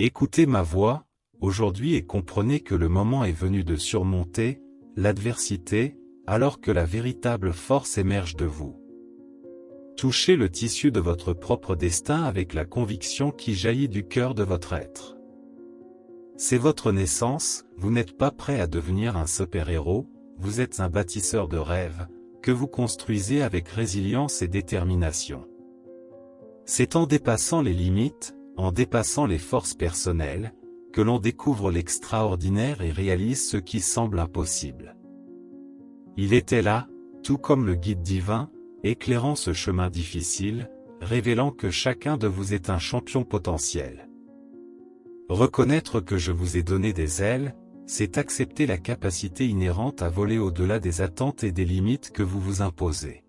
Écoutez ma voix, aujourd'hui et comprenez que le moment est venu de surmonter l'adversité, alors que la véritable force émerge de vous. Touchez le tissu de votre propre destin avec la conviction qui jaillit du cœur de votre être. C'est votre naissance, vous n'êtes pas prêt à devenir un super-héros, vous êtes un bâtisseur de rêves, que vous construisez avec résilience et détermination. C'est en dépassant les limites, en dépassant les forces personnelles, que l'on découvre l'extraordinaire et réalise ce qui semble impossible. Il était là, tout comme le guide divin, éclairant ce chemin difficile, révélant que chacun de vous est un champion potentiel. Reconnaître que je vous ai donné des ailes, c'est accepter la capacité inhérente à voler au-delà des attentes et des limites que vous vous imposez.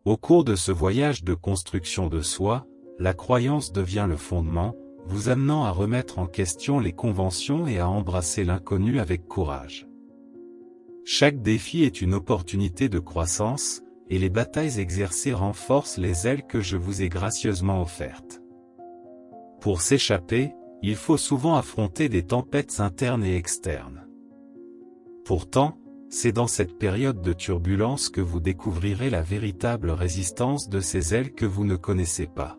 Au cours de ce voyage de construction de soi, la croyance devient le fondement, vous amenant à remettre en question les conventions et à embrasser l'inconnu avec courage. Chaque défi est une opportunité de croissance, et les batailles exercées renforcent les ailes que je vous ai gracieusement offertes. Pour s'échapper, il faut souvent affronter des tempêtes internes et externes. Pourtant, c'est dans cette période de turbulence que vous découvrirez la véritable résistance de ces ailes que vous ne connaissez pas.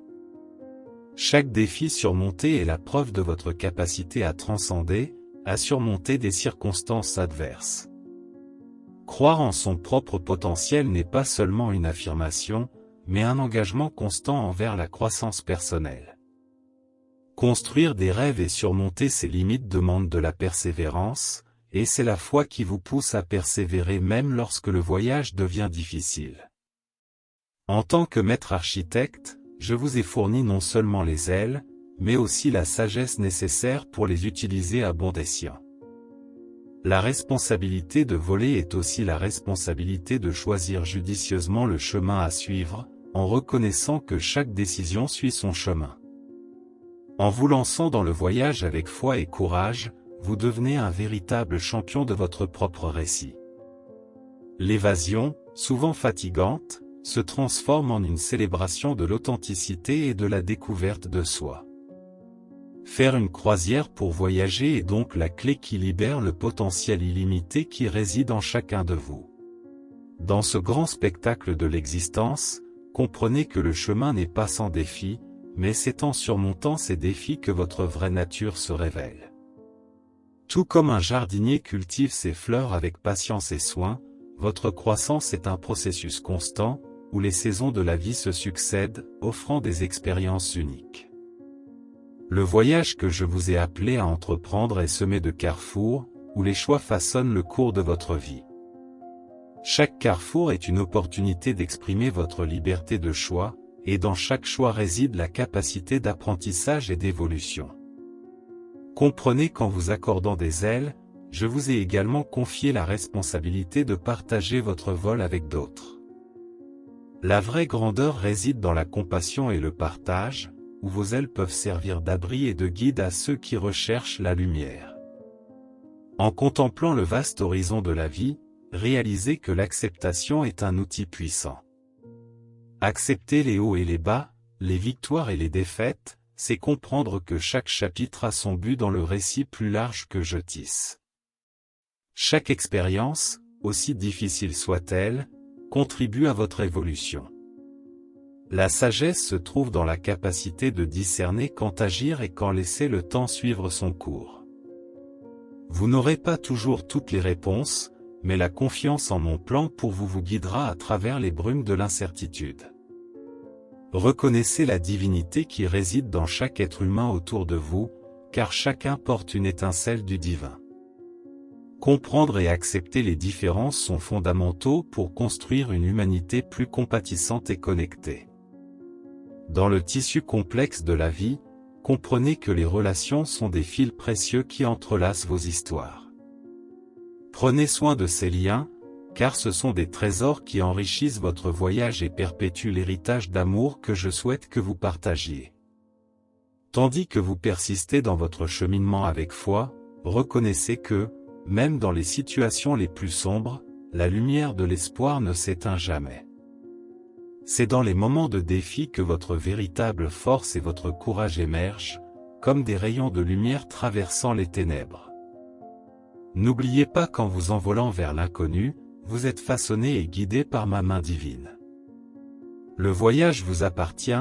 Chaque défi surmonté est la preuve de votre capacité à transcender, à surmonter des circonstances adverses. Croire en son propre potentiel n'est pas seulement une affirmation, mais un engagement constant envers la croissance personnelle. Construire des rêves et surmonter ses limites demande de la persévérance, et c'est la foi qui vous pousse à persévérer même lorsque le voyage devient difficile. En tant que maître architecte, je vous ai fourni non seulement les ailes, mais aussi la sagesse nécessaire pour les utiliser à bon escient. La responsabilité de voler est aussi la responsabilité de choisir judicieusement le chemin à suivre, en reconnaissant que chaque décision suit son chemin. En vous lançant dans le voyage avec foi et courage, vous devenez un véritable champion de votre propre récit. L'évasion, souvent fatigante, se transforme en une célébration de l'authenticité et de la découverte de soi. Faire une croisière pour voyager est donc la clé qui libère le potentiel illimité qui réside en chacun de vous. Dans ce grand spectacle de l'existence, comprenez que le chemin n'est pas sans défis, mais c'est en surmontant ces défis que votre vraie nature se révèle. Tout comme un jardinier cultive ses fleurs avec patience et soin, votre croissance est un processus constant, où les saisons de la vie se succèdent, offrant des expériences uniques. Le voyage que je vous ai appelé à entreprendre est semé de carrefours, où les choix façonnent le cours de votre vie. Chaque carrefour est une opportunité d'exprimer votre liberté de choix, et dans chaque choix réside la capacité d'apprentissage et d'évolution. Comprenez qu'en vous accordant des ailes, je vous ai également confié la responsabilité de partager votre vol avec d'autres. La vraie grandeur réside dans la compassion et le partage, où vos ailes peuvent servir d'abri et de guide à ceux qui recherchent la lumière. En contemplant le vaste horizon de la vie, réalisez que l'acceptation est un outil puissant. Accepter les hauts et les bas, les victoires et les défaites, c'est comprendre que chaque chapitre a son but dans le récit plus large que je tisse. Chaque expérience, aussi difficile soit-elle, contribue à votre évolution. La sagesse se trouve dans la capacité de discerner quand agir et quand laisser le temps suivre son cours. Vous n'aurez pas toujours toutes les réponses, mais la confiance en mon plan pour vous vous guidera à travers les brumes de l'incertitude. Reconnaissez la divinité qui réside dans chaque être humain autour de vous, car chacun porte une étincelle du divin. Comprendre et accepter les différences sont fondamentaux pour construire une humanité plus compatissante et connectée. Dans le tissu complexe de la vie, comprenez que les relations sont des fils précieux qui entrelacent vos histoires. Prenez soin de ces liens, car ce sont des trésors qui enrichissent votre voyage et perpétuent l'héritage d'amour que je souhaite que vous partagiez. Tandis que vous persistez dans votre cheminement avec foi, reconnaissez que, même dans les situations les plus sombres, la lumière de l'espoir ne s'éteint jamais. C'est dans les moments de défi que votre véritable force et votre courage émergent, comme des rayons de lumière traversant les ténèbres. N'oubliez pas qu'en vous envolant vers l'inconnu, vous êtes façonné et guidé par ma main divine. Le voyage vous appartient,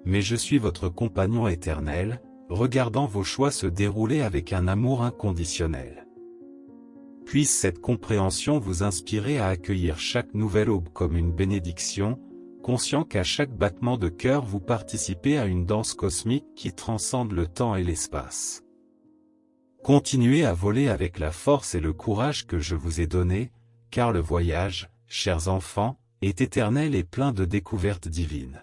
mais je suis votre compagnon éternel, regardant vos choix se dérouler avec un amour inconditionnel. Puisse cette compréhension vous inspirer à accueillir chaque nouvelle aube comme une bénédiction, conscient qu'à chaque battement de cœur vous participez à une danse cosmique qui transcende le temps et l'espace. Continuez à voler avec la force et le courage que je vous ai donnés, car le voyage, chers enfants, est éternel et plein de découvertes divines.